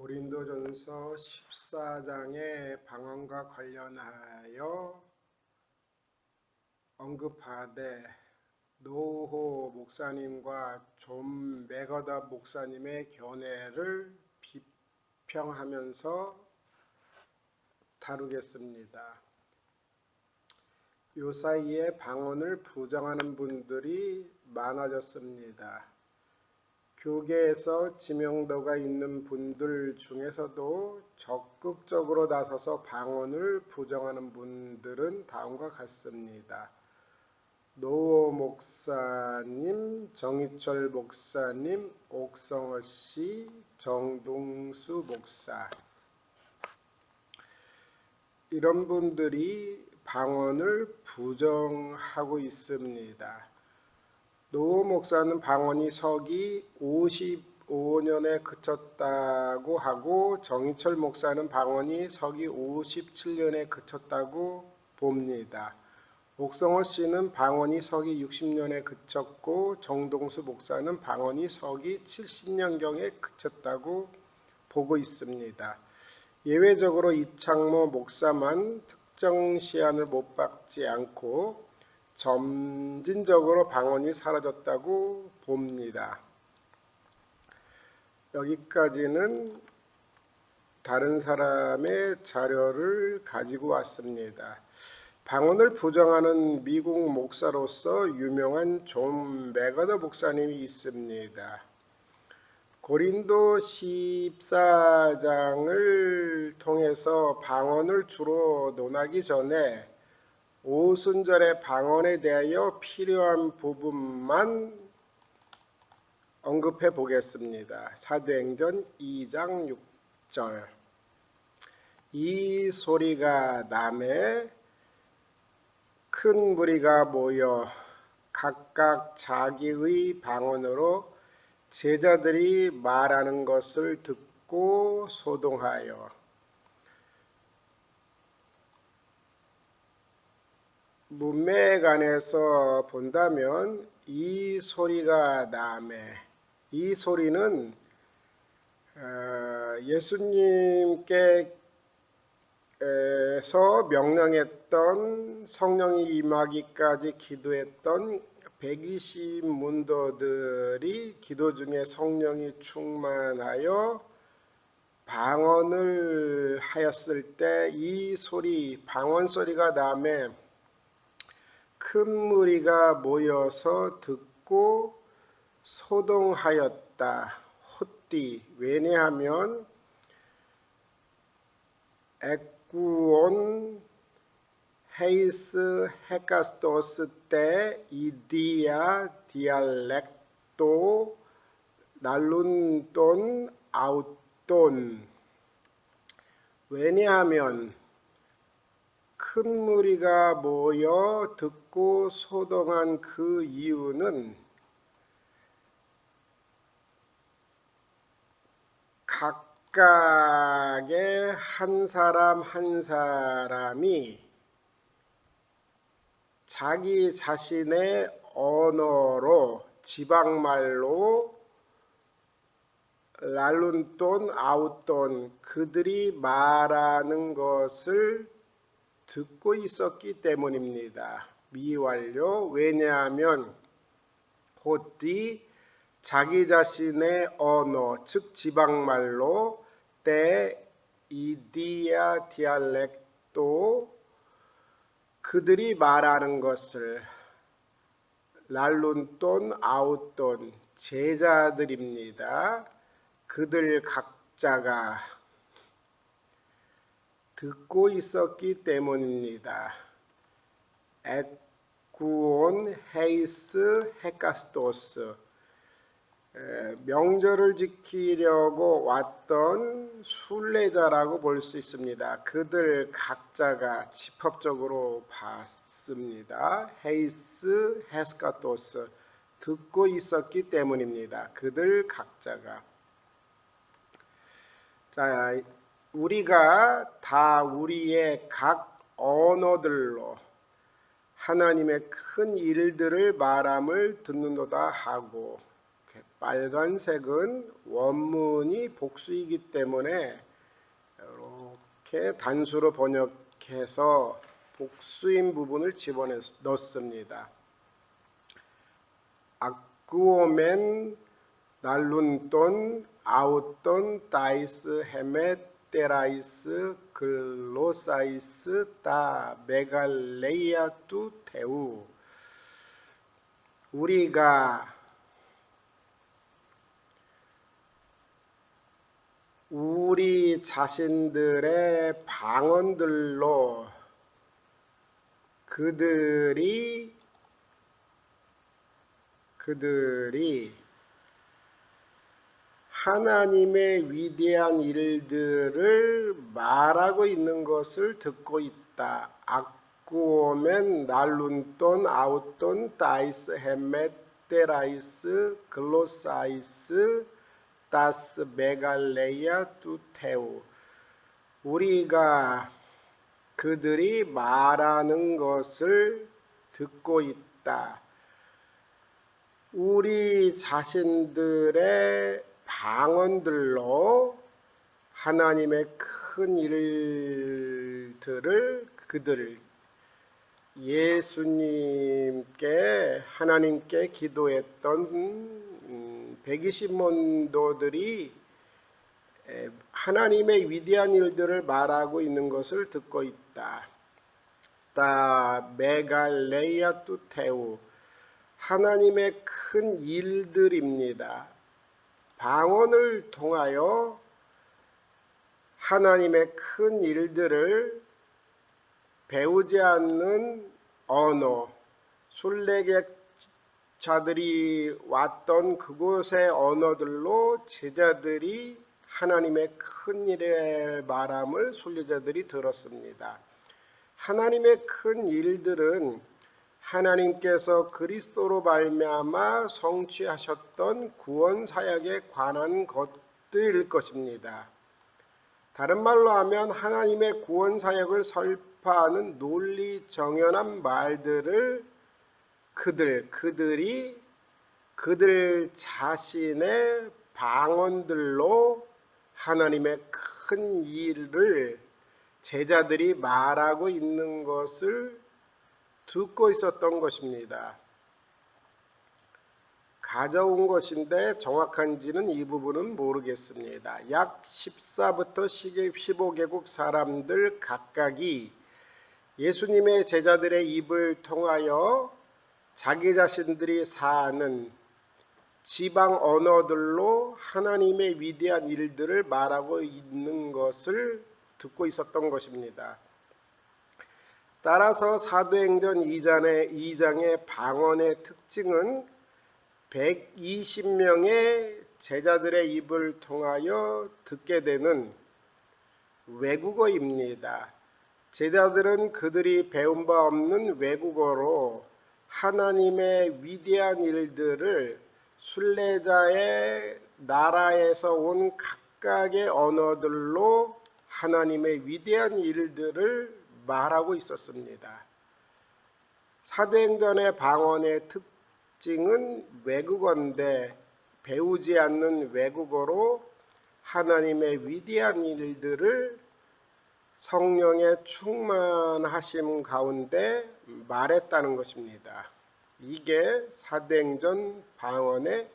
고린도전서 14장의 방언과 관련하여 언급하되 노호 목사님과 존 맥어답 목사님의 견해를 비평하면서 다루겠습니다. 요 사이에 방언을 부정하는 분들이 많아졌습니다. 교계에서 지명도가 있는 분들 중에서도 적극적으로 나서서 방언을 부정하는 분들은 다음과 같습니다. 노호 목사님, 정희철 목사님, 옥성어 씨, 정동수 목사, 이런 분들이 방언을 부정하고 있습니다. 노호 목사는 방언이 서기 55년에 그쳤다고 하고, 정희철 목사는 방언이 서기 57년에 그쳤다고 봅니다. 옥성어 씨는 방언이 서기 60년에 그쳤고, 정동수 목사는 방언이 서기 70년경에 그쳤다고 보고 있습니다. 예외적으로 이창모 목사만 특정 시한을 못 박지 않고 점진적으로 방언이 사라졌다고 봅니다. 여기까지는 다른 사람의 자료를 가지고 왔습니다. 방언을 부정하는 미국 목사로서 유명한 존 맥어더 목사님이 있습니다. 고린도 14장을 통해서 방언을 주로 논하기 전에 오순절의 방언에 대하여 필요한 부분만 언급해 보겠습니다. 사도행전 2장 6절. 이 소리가 나매 큰 무리가 모여 각각 자기의 방언으로 제자들이 말하는 것을 듣고 소동하여, 문맥안에서 본다면 이 소리가 나매, 이 소리는 예수님께서 명령했던 성령이 임하기까지 기도했던 120문도들이 기도 중에 성령이 충만하여 방언을 하였을 때 이 소리, 방언 소리가 나매 큰 무리가 모여서 듣고 소동하였다. 헛디. 왜냐하면 에쿠온 헤이스 헤카스토스 때 이디아 디알렉토 날룬돈 아웃돈. 왜냐하면 큰 무리가 모여 듣고 소동한 그 이유는 각각의 한 사람 한 사람이 자기 자신의 언어로, 지방말로 랄룬돈 아웃돈, 그들이 말하는 것을 듣고 있었기 때문입니다. 미완료. 왜냐하면 호띠, 자기 자신의 언어, 즉 지방말로, 때 이디아 디알렉토, 그들이 말하는 것을, 랄룬돈 아웃돈, 제자들입니다. 그들 각자가 듣고 있었기 때문입니다. 에쿠온 헤이스 헤카스토스, 명절을 지키려고 왔던 순례자라고 볼 수 있습니다. 그들 각자가 집합적으로 봤습니다. 헤이스 헤스카토스, 듣고 있었기 때문입니다. 그들 각자가. 자, 우리가 다 우리의 각 언어들로 하나님의 큰 일들을 말함을 듣는도다 하고, 빨간색은 원문이 복수이기 때문에 이렇게 단수로 번역해서 복수인 부분을 집어넣습니다. 아쿠오멘 날룬돈 아웃돈 다이스 헤메테라이스 글로사이스 다 메갈레이아 뚜 테우. 우리가 우리 자신들의 방언들로 그들이 하나님의 위대한 일들을 말하고 있는 것을 듣고 있다. 아쿠오멘 날룬돈 아웃돈 다이스 헤메테라이스 글로사이스 다스 메갈레이아 뚜테우. 우리가 그들이 말하는 것을 듣고 있다. 우리 자신들의 방언들로 하나님의 큰 일들을 그들 예수님께 하나님께 기도했던 120문도들이 하나님의 위대한 일들을 말하고 있는 것을 듣고 있다. 다 메갈레이아 뚜테우. 하나님의 큰 일들입니다. 방언을 통하여 하나님의 큰 일들을 배우지 않는 언어, 순례객자들이 왔던 그곳의 언어들로 제자들이 하나님의 큰 일의 말함을 순례자들이 들었습니다. 하나님의 큰 일들은 하나님께서 그리스도로 말미암아 성취하셨던 구원 사역에 관한 것들일 것입니다. 다른 말로 하면 하나님의 구원 사역을 설파하는 논리 정연한 말들을 그들이 그들 자신의 방언들로 하나님의 큰 일을 제자들이 말하고 있는 것을 듣고 있었던 것입니다. 가져온 것인데 정확한지는 이 부분은 모르겠습니다. 약 14부터 15개국 사람들 각각이 예수님의 제자들의 입을 통하여 자기 자신들이 사는 지방 언어들로 하나님의 위대한 일들을 말하고 있는 것을 듣고 있었던 것입니다. 따라서 사도행전 2장의 방언의 특징은 120명의 제자들의 입을 통하여 듣게 되는 외국어입니다. 제자들은 그들이 배운 바 없는 외국어로 하나님의 위대한 일들을 순례자의 나라에서 온 각각의 언어들로 하나님의 위대한 일들을 말하고 있었습니다. 사도행전의 방언의 특징은 외국어인데 배우지 않는 외국어로 하나님의 위대한 일들을 성령의 충만하심 가운데 말했다는 것입니다. 이게 사도행전 방언의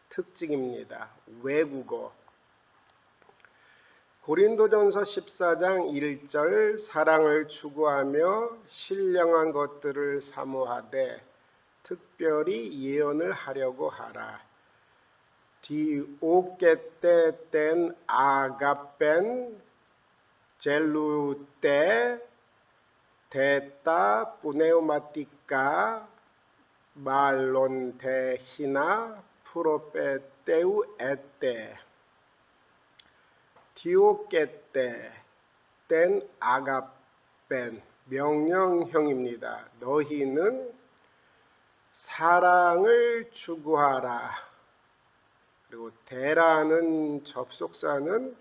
특징입니다. 외국어. 고린도전서 14장 1절 사랑을 추구하며 신령한 것들을 사모하되 특별히 예언을 하려고 하라. 디오케테 땐 아가펜 젤루테 데타 뿌네우마티카 말론 데히나 프로페테우 에테. 디오케테 땐 아가펜 명령형입니다. 너희는 사랑을 추구하라. 그리고 대라는 접속사는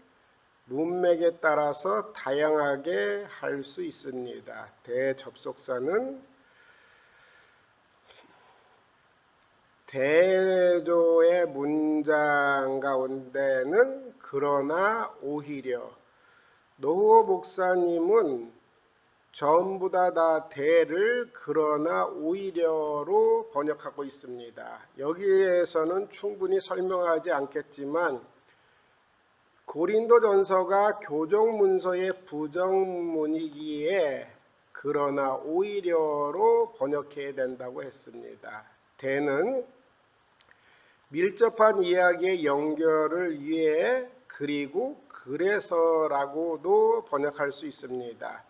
문맥에 따라서 다양하게 할 수 있습니다. 대접속사는 대조의 대 문장 가운데는 그러나 오히려, 노후호 목사님은 전부 다 대를 그러나 오히려로 번역하고 있습니다. 여기에서는 충분히 설명하지 않겠지만 고린도전서가 교정문서의 부정문이기에 그러나 오히려로 번역해야 된다고 했습니다. 대는 밀접한 이야기의 연결을 위해 그리고 그래서라고도 번역할 수 있습니다.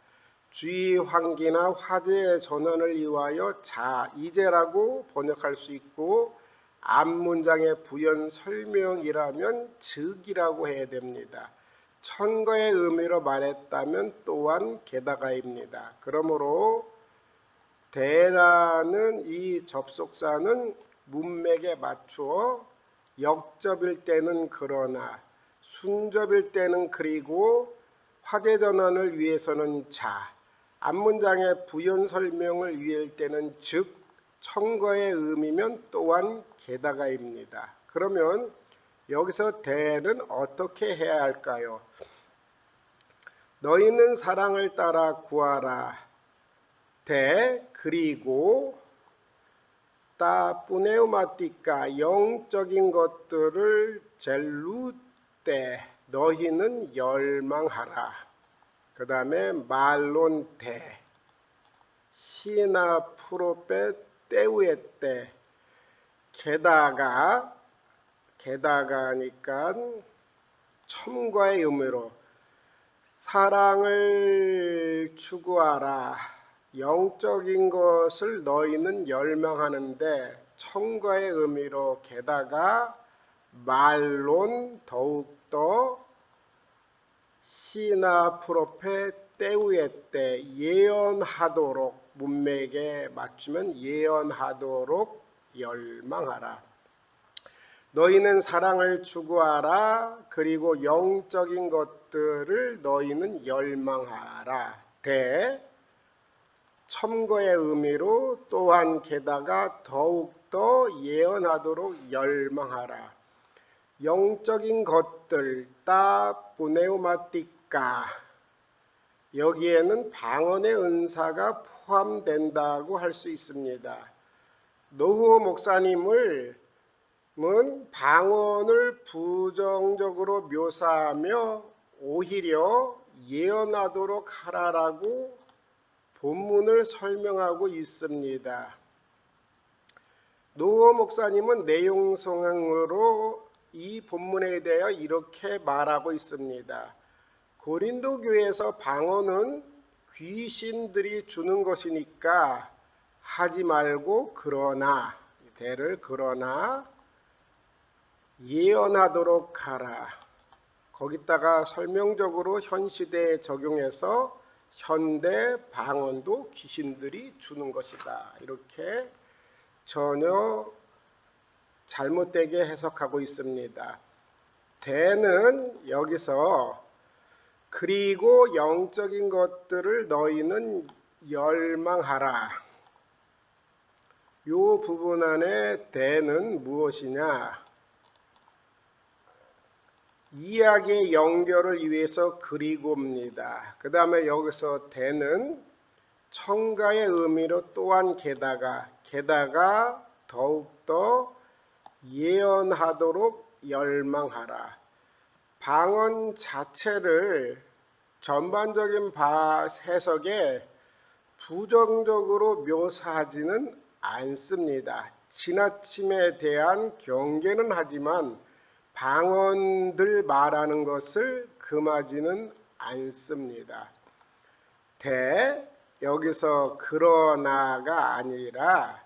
주의 환기나 화제 전환을 위하여 자, 이제라고 번역할 수 있고 앞문장의 부연 설명이라면 즉이라고 해야 됩니다. 첨가의 의미로 말했다면 또한 게다가입니다. 그러므로 대라는 이 접속사는 문맥에 맞추어 역접일 때는 그러나, 순접일 때는 그리고, 화제 전환을 위해서는 자, 앞문장의 부연 설명을 위할 때는 즉, 첨가의 의미면 또한 게다가입니다. 그러면 여기서 대는 어떻게 해야 할까요? 너희는 사랑을 따라 구하라. 대 그리고 따 뿌네우마티카 영적인 것들을 젤루때 너희는 열망하라. 그 다음에 말론 대 시나 프로페 때우에 게다가니까 첨가의 의미로 사랑을 추구하라. 영적인 것을 너희는 열망하는데 첨가의 의미로 게다가 말론 더욱더 시나 프로페 때우에 때 예언하도록, 문맥에 맞추면 예언하도록 열망하라. 너희는 사랑을 추구하라. 그리고 영적인 것들을 너희는 열망하라. 대 첨가의 의미로 또한 게다가 더욱더 예언하도록 열망하라. 영적인 것들 따 뿌네우마티카, 여기에는 방언의 은사가 포함된다고 할 수 있습니다. 노후호 목사님은 방언을 부정적으로 묘사하며 오히려 예언하도록 하라라고 본문을 설명하고 있습니다. 노후호 목사님은 내용성으로 이 본문에 대하여 이렇게 말하고 있습니다. 고린도 교회에서 방언은 귀신들이 주는 것이니까 하지 말고 그러나, 대를 그러나 예언하도록 하라. 거기다가 설명적으로 현 시대에 적용해서 현대 방언도 귀신들이 주는 것이다. 이렇게 전혀 잘못되게 해석하고 있습니다. 대는 여기서 그리고 영적인 것들을 너희는 열망하라. 이 부분 안에 대는 무엇이냐? 이야기의 연결을 위해서 그리고입니다. 그 다음에 여기서 대는 첨가의 의미로 또한 게다가 더욱더 예언하도록 열망하라. 방언 자체를 전반적인 해석에 부정적으로 묘사하지는 않습니다. 지나침에 대한 경계는 하지만 방언들 말하는 것을 금하지는 않습니다. 여기서 그러나가 아니라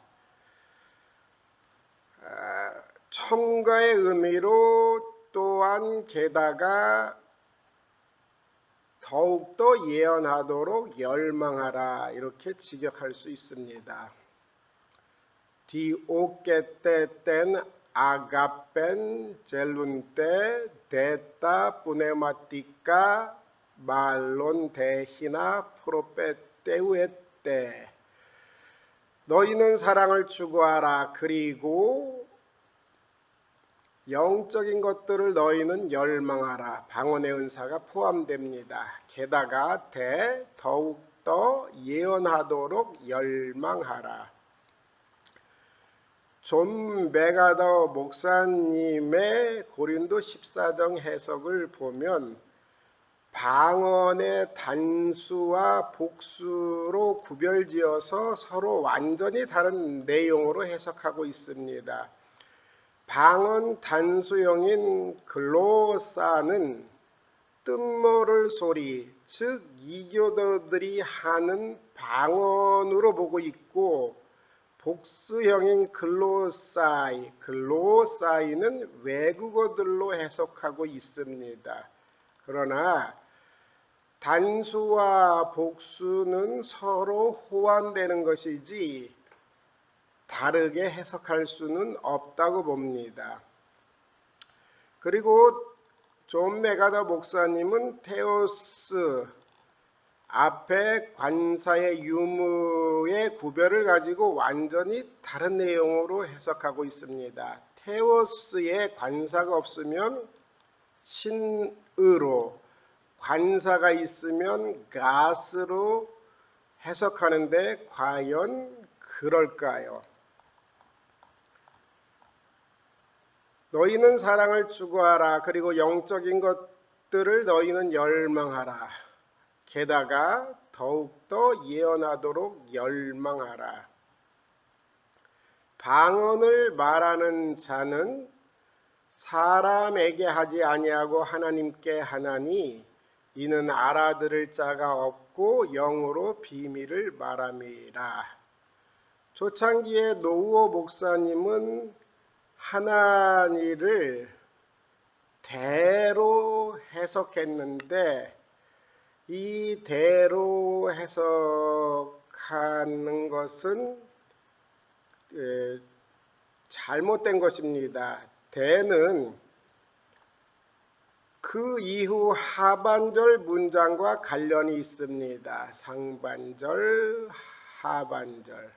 첨가의 의미로 또한 게다가 더욱더 예언하도록 열망하라, 이렇게 직역할 수 있습니다. 디오케테텐 아가펜 젤룬테 데타 뿌네마티카 말론 데히나 프로페테우에테 너희는 사랑을 추구하라. 그리고 영적인 것들을 너희는 열망하라. 방언의 은사가 포함됩니다. 게다가 더욱더 예언하도록 열망하라. 존 맥아더 목사님의 고린도 14장 해석을 보면 방언의 단수와 복수로 구별지어서 서로 완전히 다른 내용으로 해석하고 있습니다. 방언 단수형인 글로사는 뜻모를 소리, 즉 이교도들이 하는 방언으로 보고 있고, 복수형인 글로사이는 외국어들로 해석하고 있습니다. 그러나 단수와 복수는 서로 호환되는 것이지 다르게 해석할 수는 없다고 봅니다. 그리고 존 맥아더 목사님은 테오스 앞에 관사의 유무의 구별을 가지고 완전히 다른 내용으로 해석하고 있습니다. 테오스에 관사가 없으면 신으로, 관사가 있으면 가스로 해석하는데 과연 그럴까요? 너희는 사랑을 추구하라. 그리고 영적인 것들을 너희는 열망하라. 게다가 더욱더 예언하도록 열망하라. 방언을 말하는 자는 사람에게 하지 아니하고 하나님께 하나니 이는 알아들을 자가 없고 영으로 비밀을 말함이라. 초창기에 노우어 목사님은 하나니를 대로 해석했는데 이 대로 해석하는 것은 잘못된 것입니다. 대는 그 이후 하반절 문장과 관련이 있습니다. 상반절, 하반절.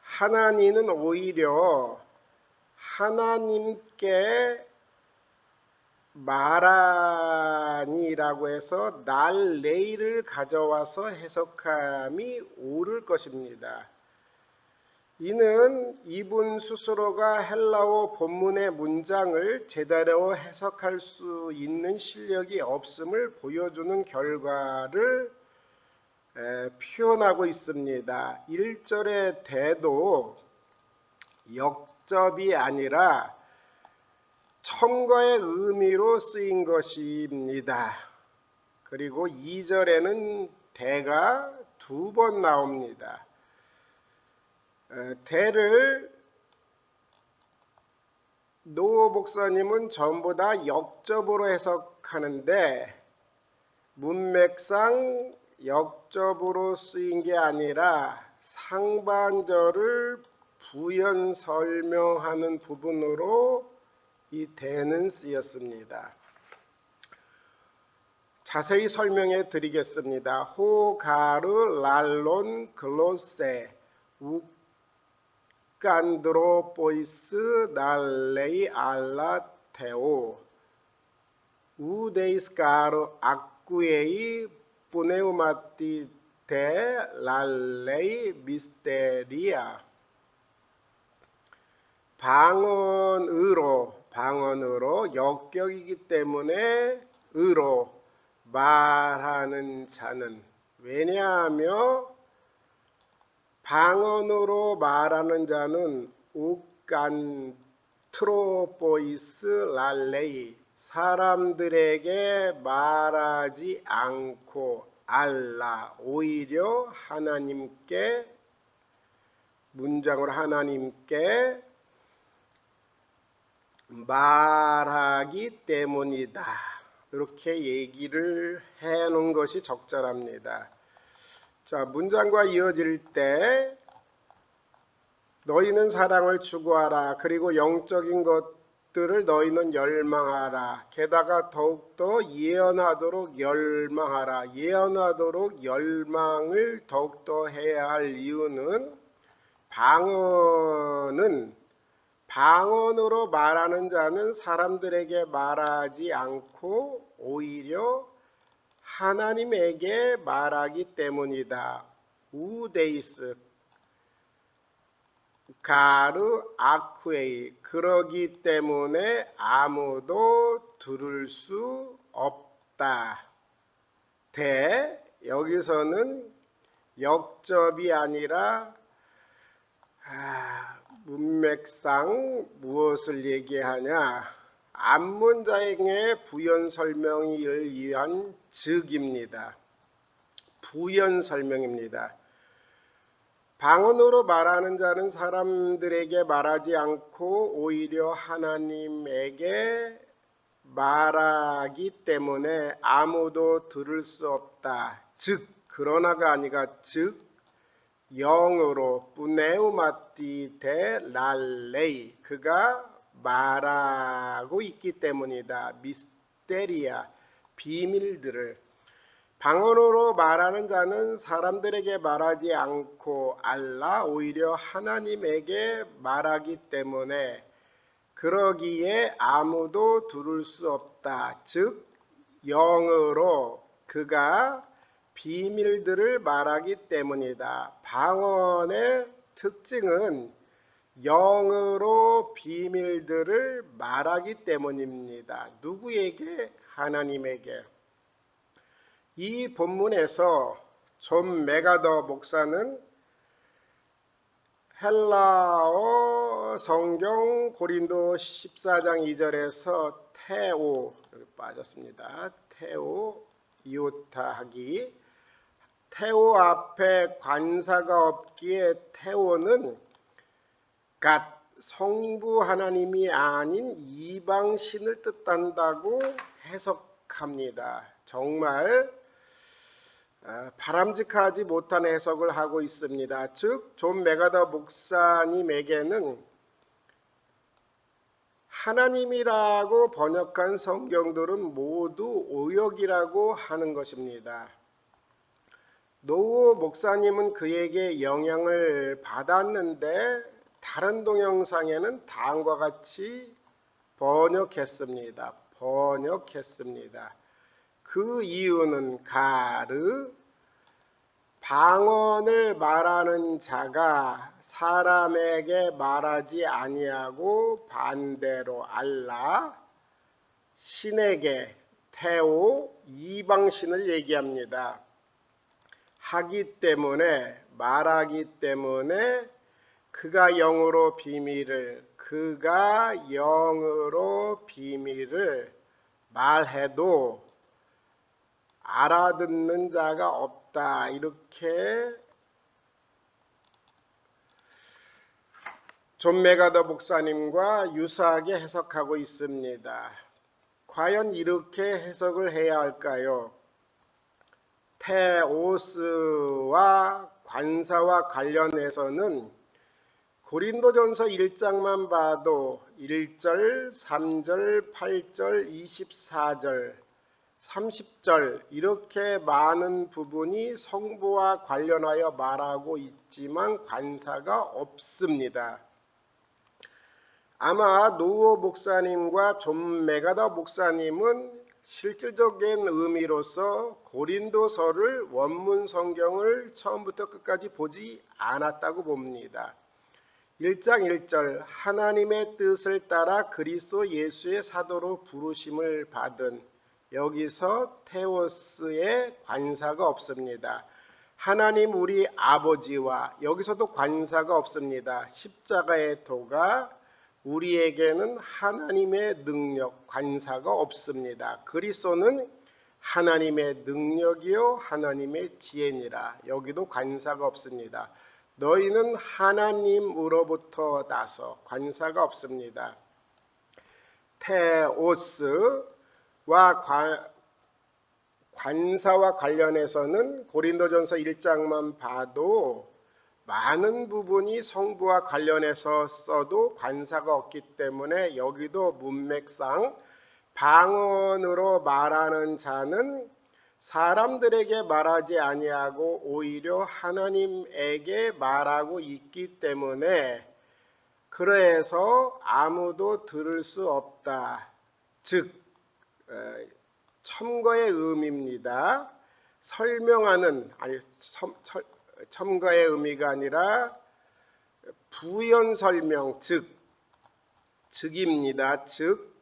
하나니는 오히려 하나님께 말하니라고 해서 날레이를 가져와서 해석함이 옳을 것입니다. 이는 이분 스스로가 헬라어 본문의 문장을 제대로 해석할 수 있는 실력이 없음을 보여주는 결과를 표현하고 있습니다. 1절의 대도 역접이 아니라 첨가의 의미로 쓰인 것입니다. 그리고 2절에는 대가 2번 나옵니다. 대를 노 목사님은 전부 다 역접으로 해석하는데 문맥상 역접으로 쓰인 게 아니라 상반절을 부연 설명하는 부분으로 이 대는 쓰였습니다. 자세히 설명해 드리겠습니다. 호가르 랄론 글로세 우칸드로포이스 날레이 알라테오 우데이스카르 악구에이 뿌네우마티 데 랄레이 미스테리아. 방언으로 역격이기 때문에 의로 말하는 자는, 왜냐하며 방언으로 말하는 자는 우칸트로포이스 랄레이 사람들에게 말하지 않고 알라 오히려 하나님께, 문장으로 하나님께 말하기 때문이다. 이렇게 얘기를 해놓은 것이 적절합니다. 자, 문장과 이어질 때 너희는 사랑을 추구하라. 그리고 영적인 것들을 너희는 열망하라. 게다가 더욱더 예언하도록 열망하라. 예언하도록 열망을 더욱더 해야 할 이유는 방언은 방언으로 말하는 자는 사람들에게 말하지 않고 오히려 하나님에게 말하기 때문이다. 우데이스 가르 아쿠에이 그러기 때문에 아무도 들을 수 없다. 여기서는 역접이 아니라 문맥상 무엇을 얘기하냐? 앞문장의 부연 설명을 위한 즉입니다. 부연 설명입니다. 방언으로 말하는 자는 사람들에게 말하지 않고 오히려 하나님에게 말하기 때문에 아무도 들을 수 없다. 즉, 그러나가 아니라 즉 영으로 뿌네우마티 데 랄레이 그가 말하고 있기 때문이다. 미스테리아 비밀들을 방언으로 말하는 자는 사람들에게 말하지 않고 알라 오히려 하나님에게 말하기 때문에 그러기에 아무도 들을 수 없다. 즉 영으로 그가 비밀들을 말하기 때문이다. 방언의 특징은 영으로 비밀들을 말하기 때문입니다. 누구에게? 하나님에게. 이 본문에서 존 맥아더 목사는 헬라어 성경 고린도 14장 2절에서 테오 여기 빠졌습니다. 테오 이오타 하기 테오 앞에 관사가 없기에 테오는 갓 성부 하나님이 아닌 이방신을 뜻한다고 해석합니다. 정말 바람직하지 못한 해석을 하고 있습니다. 즉, 존 맥아더 목사님에게는 하나님이라고 번역한 성경들은 모두 오역이라고 하는 것입니다. 노우 목사님은 그에게 영향을 받았는데 다른 동영상에는 다음과 같이 번역했습니다. 그 이유는 가르 방언을 말하는 자가 사람에게 말하지 아니하고 반대로 알라 신에게 테오 이방신을 얘기합니다. 하기 때문에 말하기 때문에 그가 영으로 비밀을 말해도 알아듣는 자가 없다. 이렇게 존 맥아더 목사님과 유사하게 해석하고 있습니다. 과연 이렇게 해석을 해야 할까요? 테오스와 관사와 관련해서는 고린도전서 1장만 봐도 1절, 3절, 8절, 24절, 30절 이렇게 많은 부분이 성부와 관련하여 말하고 있지만 관사가 없습니다. 아마 노우 목사님과 존 맥아더 목사님은 실질적인 의미로서 고린도서를 원문 성경을 처음부터 끝까지 보지 않았다고 봅니다. 1장 1절 하나님의 뜻을 따라 그리스도 예수의 사도로 부르심을 받은 여기서 테오스의 관사가 없습니다. 하나님 우리 아버지와 여기서도 관사가 없습니다. 십자가의 도가 우리에게는 하나님의 능력 관사가 없습니다. 그리스도는 하나님의 능력이요 하나님의 지혜니라. 여기도 관사가 없습니다. 너희는 하나님으로부터 나서 관사가 없습니다. 테오스와 관사와 관련해서는 고린도전서 1장만 봐도 많은 부분이 성부와 관련해서 써도 관사가 없기 때문에 여기도 문맥상 방언으로 말하는 자는 사람들에게 말하지 아니하고 오히려 하나님에게 말하고 있기 때문에 그래서 아무도 들을 수 없다. 즉 첨가의 의미입니다. 설명하는 첨가의 의미가 아니라 부연 설명 즉입니다. 즉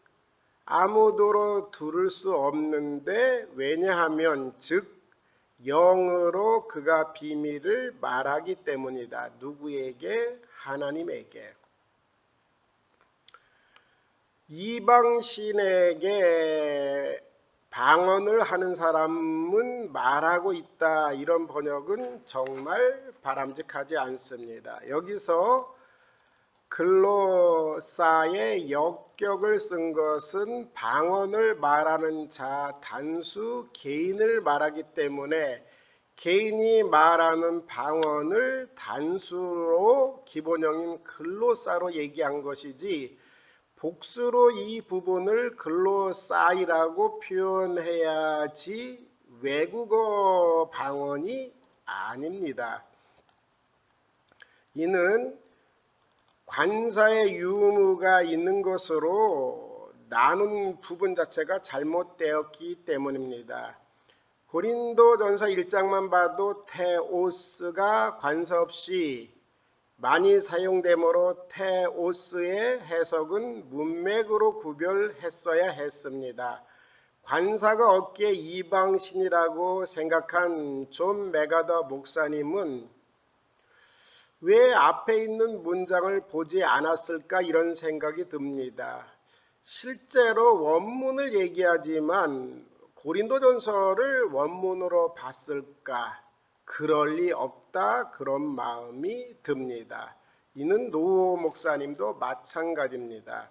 아무도 들을 수 없는데 왜냐하면 즉 영으로 그가 비밀을 말하기 때문이다. 누구에게? 하나님에게. 이방신에게 방언을 하는 사람은 말하고 있다. 이런 번역은 정말 바람직하지 않습니다. 여기서 글로사의 역격을 쓴 것은 방언을 말하는 자, 단수 개인을 말하기 때문에 개인이 말하는 방언을 단수로 기본형인 글로사로 얘기한 것이지 복수로 이 부분을 글로사이라고 표현해야지 외국어 방언이 아닙니다. 이는 관사의 유무가 있는 것으로 나눈 부분 자체가 잘못되었기 때문입니다. 고린도전서 1장만 봐도 테오스가 관사 없이 많이 사용되므로 테오스의 해석은 문맥으로 구별했어야 했습니다. 관사가 없기에 이방신이라고 생각한 존 메가더 목사님은 왜 앞에 있는 문장을 보지 않았을까 이런 생각이 듭니다. 실제로 원문을 얘기하지만 고린도전서를 원문으로 봤을까? 그럴 리 없다 그런 마음이 듭니다. 이는 노호 목사님도 마찬가지입니다.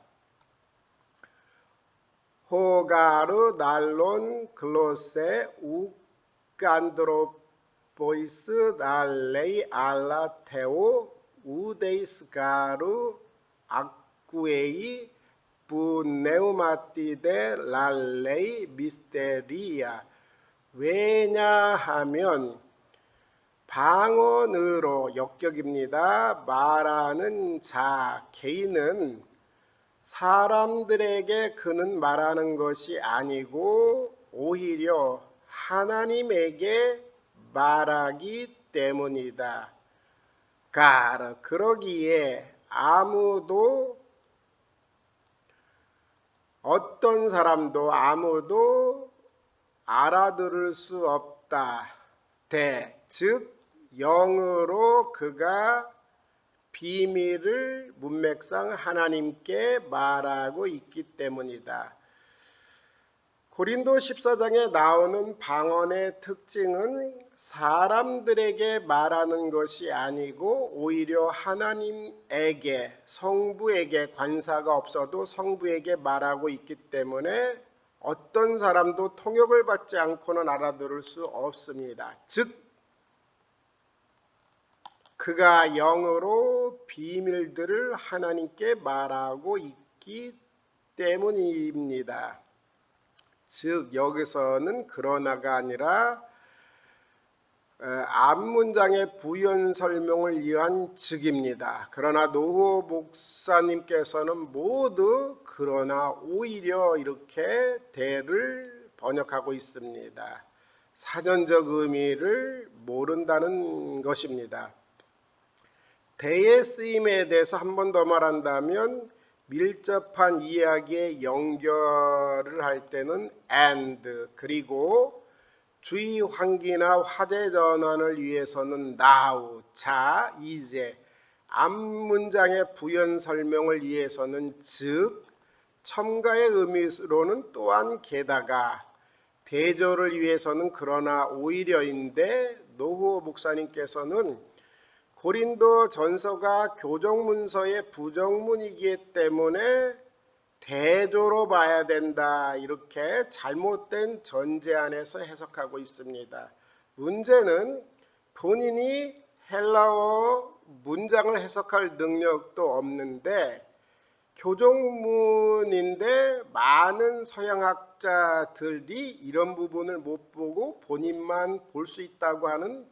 호가르 날론 글로세 우간드로보이스 날레이 알라테오 우데이스가르 악구에이 부네우마티데 랄레이 미스테리아. 왜냐하면 방언으로 역격입니다. 말하는 자, 개인은 사람들에게 그는 말하는 것이 아니고 오히려 하나님에게 말하기 때문이다. 그러기에 아무도 어떤 사람도 아무도 알아들을 수 없다. 즉 영으로 그가 비밀을 문맥상 하나님께 말하고 있기 때문이다. 고린도 14장에 나오는 방언의 특징은 사람들에게 말하는 것이 아니고 오히려 하나님에게, 성부에게, 관사가 없어도 성부에게 말하고 있기 때문에 어떤 사람도 통역을 받지 않고는 알아들을 수 없습니다. 즉 그가 영으로 비밀들을 하나님께 말하고 있기 때문입니다. 즉 여기서는 그러나가 아니라 앞문장의 부연 설명을 위한 즉입니다. 그러나 노호 목사님께서는 모두 그러나 오히려 이렇게 대를 번역하고 있습니다. 사전적 의미를 모른다는 것입니다. 대의 쓰임에 대해서 한 번 더 말한다면 밀접한 이야기에 연결을 할 때는 and 그리고 주의 환기나 화제 전환을 위해서는 now 자 이제 앞문장의 부연 설명을 위해서는 즉 첨가의 의미로는 또한 게다가 대조를 위해서는 그러나 오히려인데 노후 목사님께서는 고린도 전서가 교정문서의 부정문이기 때문에 대조로 봐야 된다. 이렇게 잘못된 전제 안에서 해석하고 있습니다. 문제는 본인이 헬라어 문장을 해석할 능력도 없는데 교정문인데 많은 서양학자들이 이런 부분을 못 보고 본인만 볼 수 있다고 하는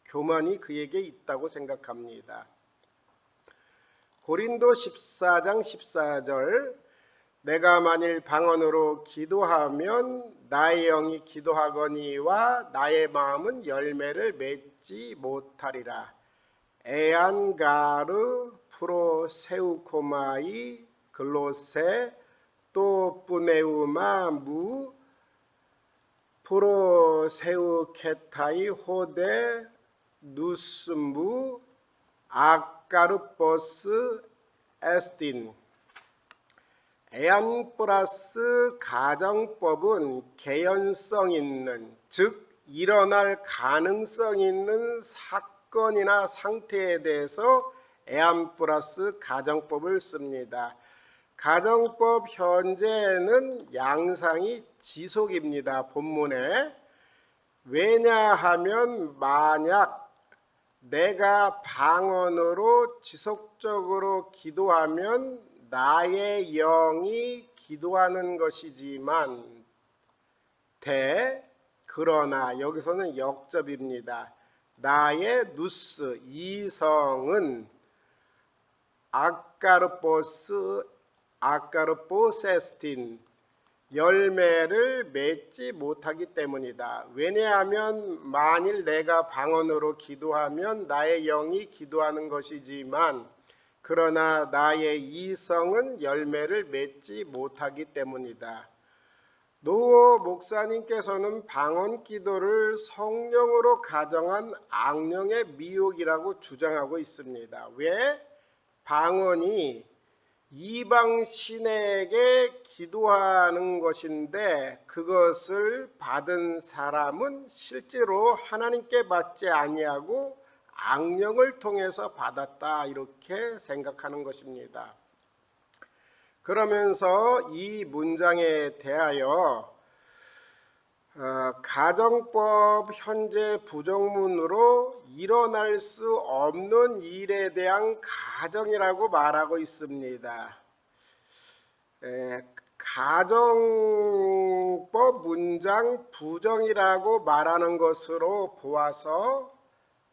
교만이 그에게 있다고 생각합니다. 고린도 14장 14절 내가 만일 방언으로 기도하면 나의 영이 기도하거니와 나의 마음은 열매를 맺지 못하리라. 에안가르 프로세우코마이 글로세 또 뿌네우마 무 프로세우케타이 호데 누스무 아까르포스 에스틴. 에안 플러스 가정법은 개연성 있는, 즉 일어날 가능성 있는 사건이나 상태에 대해서 에안 플러스 가정법을 씁니다. 가정법 현재는 양상이 지속입니다. 본문에. 왜냐하면 만약 내가 방언으로 지속적으로 기도하면 나의 영이 기도하는 것이지만 그러나 여기서는 역접입니다. 나의 누스 이성은 아까르포세스틴 열매를 맺지 못하기 때문이다. 왜냐하면 만일 내가 방언으로 기도하면 나의 영이 기도하는 것이지만 그러나 나의 이성은 열매를 맺지 못하기 때문이다. 노호 목사님께서는 방언 기도를 성령으로 가정한 악령의 미혹이라고 주장하고 있습니다. 왜? 방언이 이방 신에게 기도하는 것인데 그것을 받은 사람은 실제로 하나님께 받지 아니하고 악령을 통해서 받았다, 이렇게 생각하는 것입니다. 그러면서 이 문장에 대하여 가정법 현재 부정문으로 일어날 수 없는 일에 대한 가정이라고 말하고 있습니다. 가정법 문장 부정이라고 말하는 것으로 보아서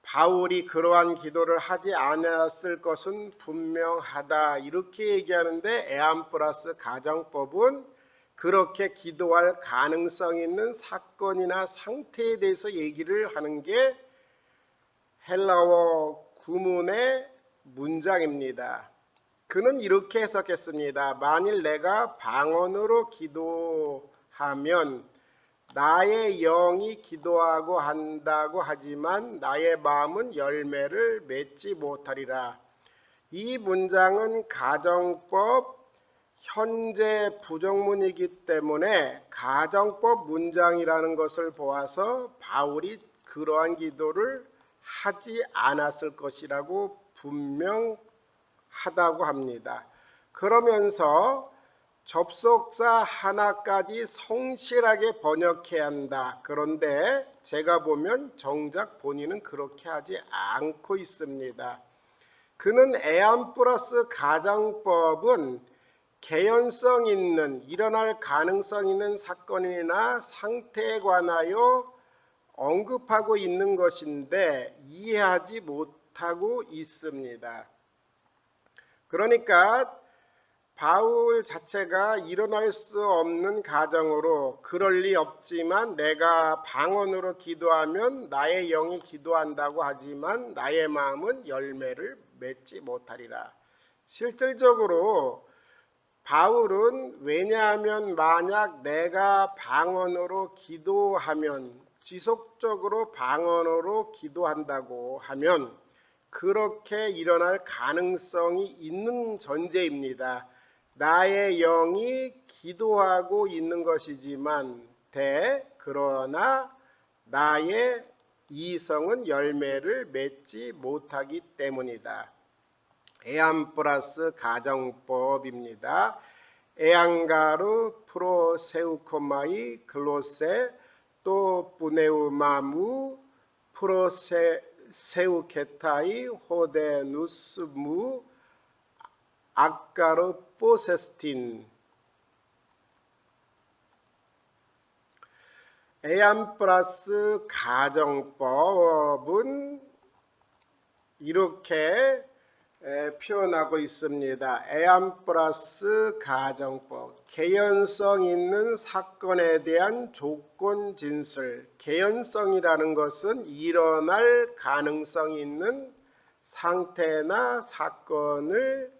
바울이 그러한 기도를 하지 않았을 것은 분명하다, 이렇게 얘기하는데 에안 플러스 가정법은 그렇게 기도할 가능성 있는 사건이나 상태에 대해서 얘기를 하는 게 헬라어 구문의 문장입니다. 그는 이렇게 해석했습니다. 만일 내가 방언으로 기도하면 나의 영이 기도하고 한다고 하지만 나의 마음은 열매를 맺지 못하리라. 이 문장은 가정법 현재 부정문이기 때문에 가정법 문장이라는 것을 보아서 바울이 그러한 기도를 하지 않았을 것이라고 분명하다고 합니다. 그러면서 접속사 하나까지 성실하게 번역해야 한다. 그런데 제가 보면 정작 본인은 그렇게 하지 않고 있습니다. 그는 에안 플러스 가정법은 개연성 있는, 일어날 가능성 있는 사건이나 상태에 관하여 언급하고 있는 것인데 이해하지 못하고 있습니다. 그러니까 바울 자체가 일어날 수 없는 가정으로 그럴 리 없지만 내가 방언으로 기도하면 나의 영이 기도한다고 하지만 나의 마음은 열매를 맺지 못하리라. 실질적으로 바울은 왜냐하면 만약 내가 방언으로 기도하면 지속적으로 방언으로 기도한다고 하면 그렇게 일어날 가능성이 있는 전제입니다. 나의 영이 기도하고 있는 것이지만 그러나 나의 이성은 열매를 맺지 못하기 때문이다. 에안 플러스 가정법입니다. 에안가르 프로세우코마이 글로세 또 뿌네우마무 프로세우케타이 호데누스무 아까르포세스틴. 에안 플러스 가정법은 이렇게 표현하고 있습니다. 애완 플러스 가정법, 개연성 있는 사건에 대한 조건 진술. 개연성이라는 것은 일어날 가능성이 있는 상태나 사건을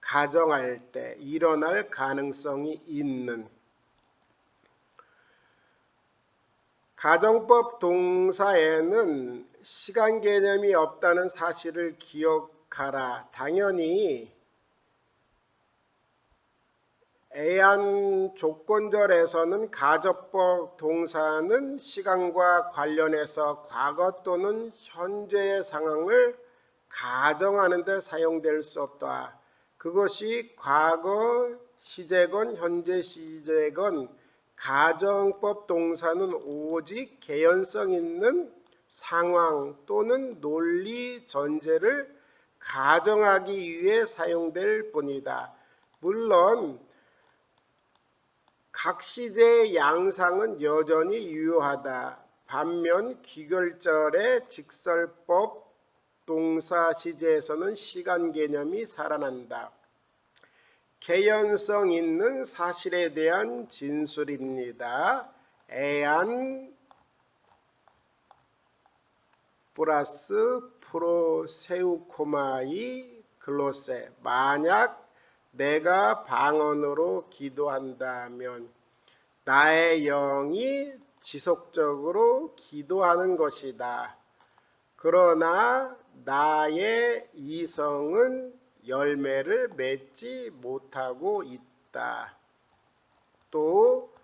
가정할 때 일어날 가능성이 있는. 가정법 동사에는 시간 개념이 없다는 사실을 기억하라. 당연히 애완 조건절에서는 가정법 동사는 시간과 관련해서 과거 또는 현재의 상황을 가정하는 데 사용될 수 없다. 그것이 과거 시제건 현재 시제건 가정법 동사는 오직 개연성 있는 상황 또는 논리 전제를 가정하기 위해 사용될 뿐이다. 물론 각 시제의 양상은 여전히 유효하다. 반면 귀결절의 직설법 동사 시제에서는 시간 개념이 살아난다. 개연성 있는 사실에 대한 진술입니다. 애완 플러스 프로세우코마이 글로세. 만약 내가 방언으로 기도한다면 나의 영이 지속적으로 기도하는 것이다. 그러나 나의 이성은 열매를 맺지 못하고 있다. 또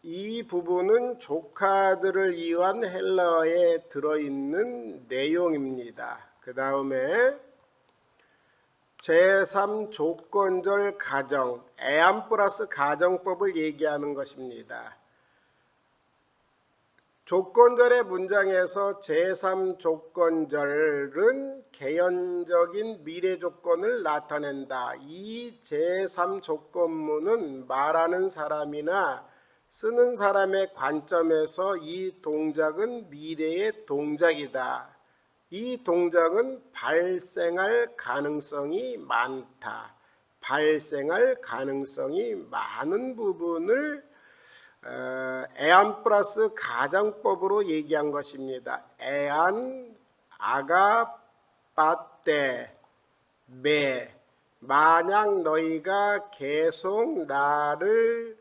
이 부분은 조카들을 위한 헬라어에 들어있는 내용입니다. 그 다음에 제3조건절 가정, 애완 플러스 가정법을 얘기하는 것입니다. 조건절의 문장에서 제3조건절은 개연적인 미래 조건을 나타낸다. 이 제3조건문은 말하는 사람이나 쓰는 사람의 관점에서 이 동작은 미래의 동작이다. 이 동작은 발생할 가능성이 많다. 발생할 가능성이 많은 부분을 애완 플러스 가정법으로 얘기한 것입니다. 애완 아가빠떼 매. 만약 너희가 계속 나를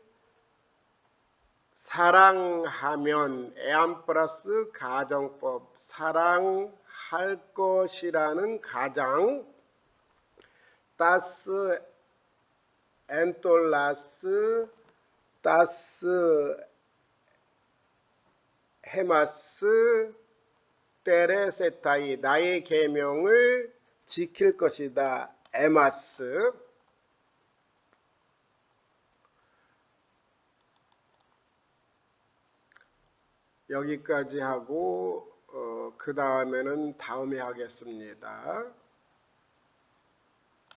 사랑하면 애완 플러스 가정법. 사랑할 것이라는 가장 따스 엔톨라스 따스 헤마스 테레세타이. 나의 계명을 지킬 것이다. 에마스. 여기까지 하고 그 다음에는 다음에 하겠습니다.